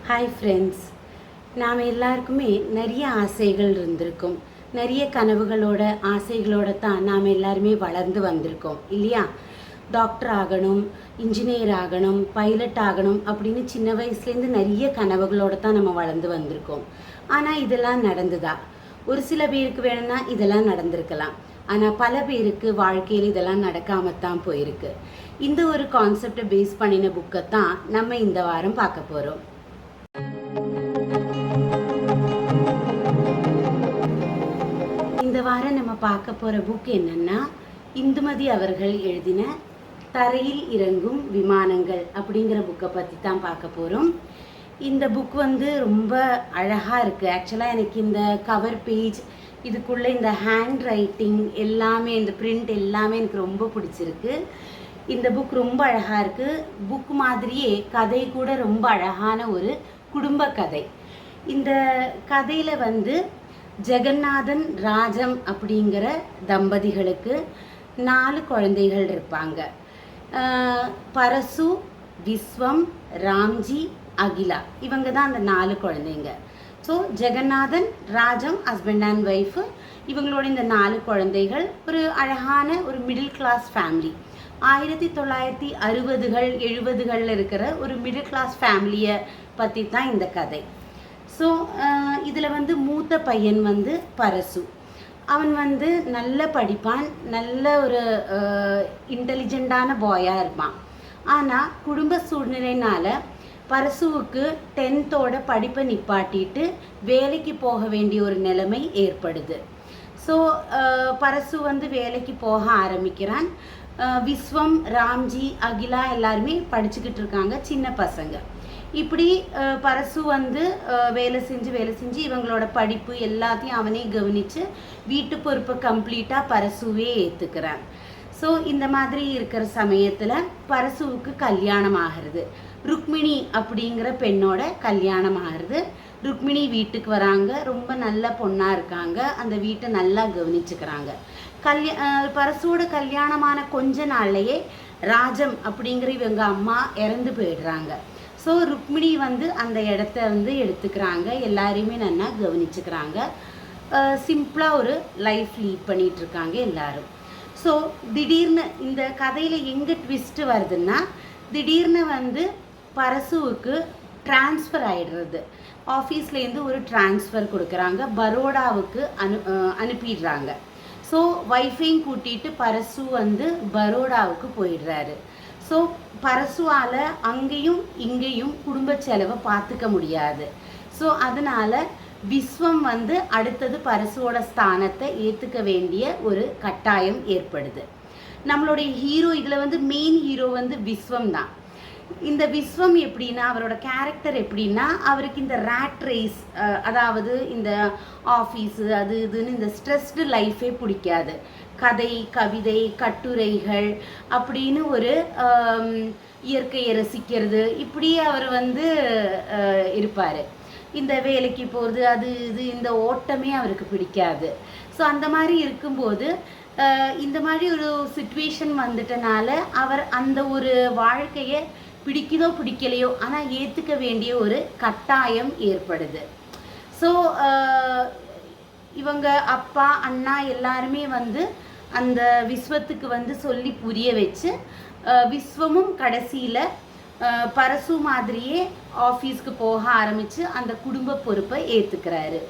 Hi friends, நாம் எல்லாருக்குமே நிறைய ஆசைகள் இருந்திருக்கும். நிறைய கனவுகளோட ஆசைகளோட தான் நாம் எல்லாருமே வளர்ந்து வந்திருக்கோம் இல்லையா? டாக்டர் ஆகணும், இன்ஜினியர் ஆகணும், பைலட் ஆகணும் அப்படின்னு சின்ன வயசுலேருந்து நிறைய கனவுகளோடு தான் நம்ம வளர்ந்து வந்திருக்கோம். ஆனால் இதெல்லாம் நடந்துதா? ஒரு சில பேருக்கு வேணும்னா இதெல்லாம் நடந்திருக்கலாம். ஆனால் பல பேருக்கு வாழ்க்கையில் இதெல்லாம் நடக்காமல் தான் போயிருக்கு. இந்த ஒரு கான்செப்டை பேஸ் பண்ணின புக்கை தான் நம்ம இந்த வாரம் பார்க்க போகிறோம். இந்த வாரம் நம்ம பார்க்க போகிற புக் என்னன்னா, இந்துமதி அவர்கள் எழுதின தரையில் இறங்கும் விமானங்கள் அப்படிங்கிற புக்கை பற்றி தான் பார்க்க போகிறோம். இந்த புக் ரொம்ப அழகாக இருக்குது. ஆக்சுவலாக எனக்கு இந்த கவர் பேஜ், இதுக்குள்ளே இந்த ஹேண்ட் ரைட்டிங் எல்லாமே, இந்த பிரிண்ட் எல்லாமே எனக்கு ரொம்ப பிடிச்சிருக்கு. இந்த புக் ரொம்ப அழகாக இருக்குது. புக் மாதிரியே கதை கூட ரொம்ப அழகான ஒரு குடும்ப கதை. இந்த கதையில் ஜெகநாதன் ராஜம் அப்படிங்கிற தம்பதிகளுக்கு 4 குழந்தைகள் இருப்பாங்க. பரசு, விஸ்வம், ராம்ஜி, அகிலா, இவங்க தான் அந்த 4 குழந்தைங்க. So Jagannathan Rajam husband and wife, இவங்களோட இந்த 4 குழந்தைகள் ஒரு அழகான ஒரு மிடில் கிளாஸ் ஃபேமிலி. 1960கள் 70களில் இருக்கிற ஒரு மிடில் கிளாஸ் ஃபேமிலியை பற்றி தான் இந்த கதை. ஸோ இதில் மூத்த பையன் பரசு. அவன் நல்ல படிப்பான், நல்ல ஒரு இன்டெலிஜென்ட்டான பாயாக இருப்பான். ஆனால் குடும்ப சூழ்நிலையினால் பரசுவுக்கு 10th படிப்பை நிப்பாட்டிட்டு வேலைக்கு போக வேண்டிய ஒரு நிலைமை ஏற்படுது. ஸோ பரசு வேலைக்கு போக ஆரம்பிக்கிறான். விஸ்வம், ராம்ஜி, அகிலா எல்லாருமே படிச்சுக்கிட்டு இருக்காங்க, சின்ன பசங்க. இப்படி பரசு வேலை செஞ்சு இவங்களோட படிப்பு எல்லாத்தையும் அவனே கவனித்து வீட்டு பொறுப்பை கம்ப்ளீட்டாக பரசுவே ஏற்றுக்கிறான். ஸோ இந்த மாதிரி இருக்கிற சமயத்தில் பரசுவுக்கு கல்யாணம் ஆகிறது. ருக்மிணி அப்படிங்கிற பெண்ணோட கல்யாணம் ஆகிறது. ருக்மிணி வீட்டுக்கு வராங்க. ரொம்ப நல்ல பொண்ணாக இருக்காங்க, அந்த வீட்டை நல்லா கவனிச்சுக்கிறாங்க. பரசுவோட கல்யாணமான கொஞ்ச நாள்லையே ராஜம் அப்படிங்கிற இவங்க அம்மா இறந்து போயிடுறாங்க. ஸோ ருக்மிணி அந்த இடத்த எடுத்துக்கிறாங்க, எல்லாரையுமே நல்லா கவனிச்சுக்கிறாங்க. சிம்பிளாக ஒரு லைஃப் லீட் பண்ணிகிட்ருக்காங்க எல்லாரும். ஸோ திடீர்னு இந்த கதையில் எங்கே ட்விஸ்ட்டு வருதுன்னா, திடீர்னு பரசுவுக்கு ட்ரான்ஸ்ஃபர் ஆகிடுறது. ஆஃபீஸ்லேருந்து ஒரு ட்ரான்ஸ்ஃபர் கொடுக்குறாங்க, பரோடாவுக்கு அனுப்பிடுறாங்க. ஸோ ஒய்ஃபையும் கூட்டிகிட்டு பரசு பரோடாவுக்கு போயிடுறாரு. ஸோ பரசுவால் அங்கேயும் இங்கேயும் குடும்ப செலவை பார்த்துக்க முடியாது. ஸோ அதனால் விஸ்வம் அடுத்தது பரசுவோட ஸ்தானத்தை ஏற்றுக்க வேண்டிய ஒரு கட்டாயம் ஏற்படுது. நம்மளுடைய ஹீரோ இதில் மெயின் ஹீரோ விஸ்வம் தான். இந்த விஸ்வம் எப்படின்னா, அவரோட கேரக்டர் எப்படின்னா, அவருக்கு இந்த ரேட் ரேஸ், அதாவது இந்த ஆஃபீஸு அது இதுன்னு இந்த ஸ்ட்ரெஸ்டு லைஃபே பிடிக்காது. கதை, கவிதை, கட்டுரைகள் அப்படின்னு ஒரு இயற்கையை ரசிக்கிறது, இப்படி அவர் இருப்பார். இந்த வேலைக்கு போகிறது அது இது இந்த ஓட்டமே அவருக்கு பிடிக்காது. ஸோ அந்த மாதிரி இருக்கும்போது இந்த மாதிரி ஒரு சிச்சுவேஷன் வந்துட்டனால அவர் அந்த ஒரு வாழ்க்கையை பிடிக்குதோ பிடிக்கலையோ ஆனால் ஏற்றுக்க வேண்டிய ஒரு கட்டாயம் ஏற்படுது. ஸோ இவங்க அப்பா அண்ணா எல்லாருமே அந்த விஸ்வத்துக்கு சொல்லி புரிய வச்சு, விஸ்வமும் கடைசியில் பரசு மாதிரியே ஆஃபீஸ்க்கு போக ஆரம்பித்து அந்த குடும்ப பொறுப்பை ஏற்றுக்கிறாரு.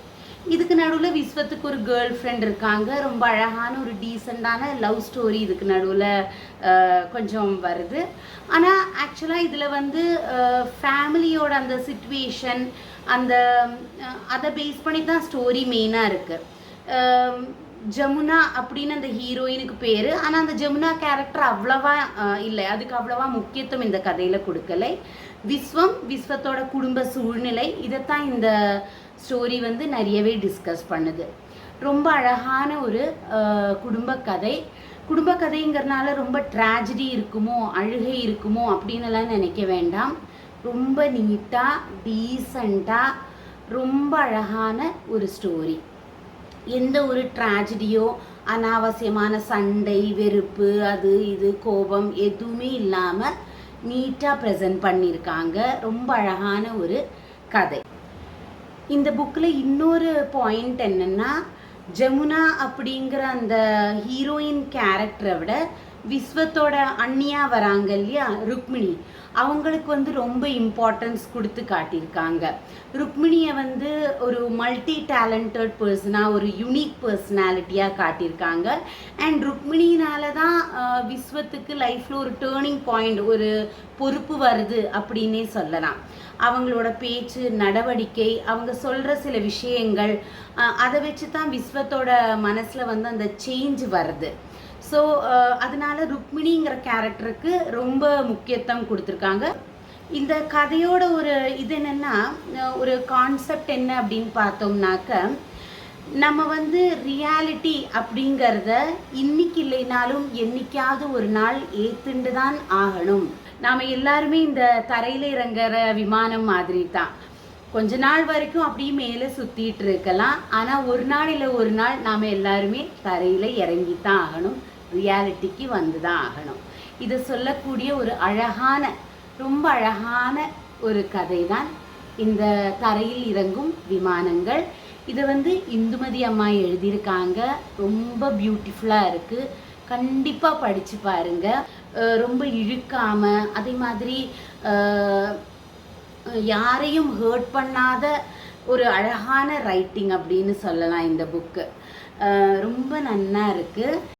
இதுக்கு நடுவில் விஸ்வத்துக்கு ஒரு கேர்ள் ஃப்ரெண்ட் இருக்காங்க. ரொம்ப அழகான ஒரு டீசெண்டான லவ் ஸ்டோரி இதுக்கு நடுவில் கொஞ்சம் வருது. ஆனால் ஆக்சுவலாக இதில் ஃபேமிலியோட அந்த சிச்சுவேஷன் அதை பேஸ் பண்ணி தான் ஸ்டோரி மெயினாக இருக்குது. ஜமுனா அப்படின்னு அந்த ஹீரோயினுக்கு பேர். ஆனால் அந்த ஜமுனா கேரக்டர் அவ்வளவா இல்லை, அதுக்கு அவ்வளவா முக்கியத்துவம் இந்த கதையில் கொடுக்கலை. விஸ்வத்தோட குடும்ப சூழ்நிலை, இதைத்தான் இந்த ஸ்டோரி நிறையவே டிஸ்கஸ் பண்ணுது. ரொம்ப அழகான ஒரு குடும்ப கதைங்கிறதுனால ரொம்ப ட்ராஜடி இருக்குமோ, அழுகை இருக்குமோ அப்படின்னுலாம் நினைக்க வேண்டாம். ரொம்ப நீட்டாக டீசெண்டாக ரொம்ப அழகான ஒரு ஸ்டோரி. எந்த ஒரு ட்ராஜடியோ, அனாவசியமான சண்டை, வெறுப்பு, அது இது கோபம் எதுவுமே இல்லாமல் நீட்டாக ப்ரெசென்ட் பண்ணியிருக்காங்க. ரொம்ப அழகான ஒரு கதை. இந்த புக்கில் இன்னொரு பாயிண்ட் என்னென்னா, ஜமுனா அப்படிங்கிற அந்த ஹீரோயின் கேரக்டரை விட விஸ்வத்தோட அண்ணியாக வராங்க இல்லையா, ருக்மிணி, அவங்களுக்கு வந்து ரொம்ப இம்பார்ட்டன்ஸ் கொடுத்து காட்டியிருக்காங்க. ருக்மிணியை வந்து ஒரு மல்டி டேலண்டட் பர்சனாக, ஒரு யூனிக் பர்சனாலிட்டியாக காட்டியிருக்காங்க. அண்ட் ருக்மிணினால தான் விஸ்வத்துக்கு லைஃப்பில் ஒரு டேர்னிங் பாயிண்ட், ஒரு பொறுப்பு வருது அப்படின்னே சொல்லலாம். அவங்களோட பேச்சு, நடவடிக்கை, அவங்க சொல்கிற சில விஷயங்கள், அதை வச்சு தான் விஸ்வத்தோட மனசில் வந்து அந்த சேஞ்ச் வருது. ஸோ அதனால ருக்மிணிங்கிற கேரக்டருக்கு ரொம்ப முக்கியத்துவம் கொடுத்துருக்காங்க. இந்த கதையோட ஒரு இது என்னென்னா, ஒரு கான்செப்ட் என்ன அப்படின்னு பார்த்தோம்னாக்க, நம்ம வந்து ரியாலிட்டி அப்படிங்கிறத இன்னைக்கு இல்லைனாலும் என்னைக்காவது ஒரு நாள் ஏற்றுண்டு தான் ஆகணும். நாம் எல்லாருமே இந்த தரையில் இறங்குற விமானம் மாதிரி தான். கொஞ்ச நாள் வரைக்கும் அப்படியே மேலே சுற்றிட்டு இருக்கலாம். ஆனால் ஒரு நாள் இல்லை ஒரு நாள் நாம் எல்லாருமே தரையில் இறங்கி தான் ஆகணும், ரியாலிட்டிக்கு வந்து தான் ஆகணும். இதை சொல்லக்கூடிய ஒரு அழகான, ரொம்ப அழகான ஒரு கதை தான் இந்த தரையில் இறங்கும் விமானங்கள். இதை வந்து இந்துமதி அம்மா எழுதியிருக்காங்க. ரொம்ப பியூட்டிஃபுல்லாக இருக்குது. கண்டிப்பாக படித்து பாருங்கள். ரொம்ப இழுக்காமல், அதே மாதிரி யாரையும் ஹர்ட் பண்ணாத ஒரு அழகான ரைட்டிங் அப்படின்னு சொல்லலாம் இந்த புக்கு. ரொம்ப நன்னா இருக்குது.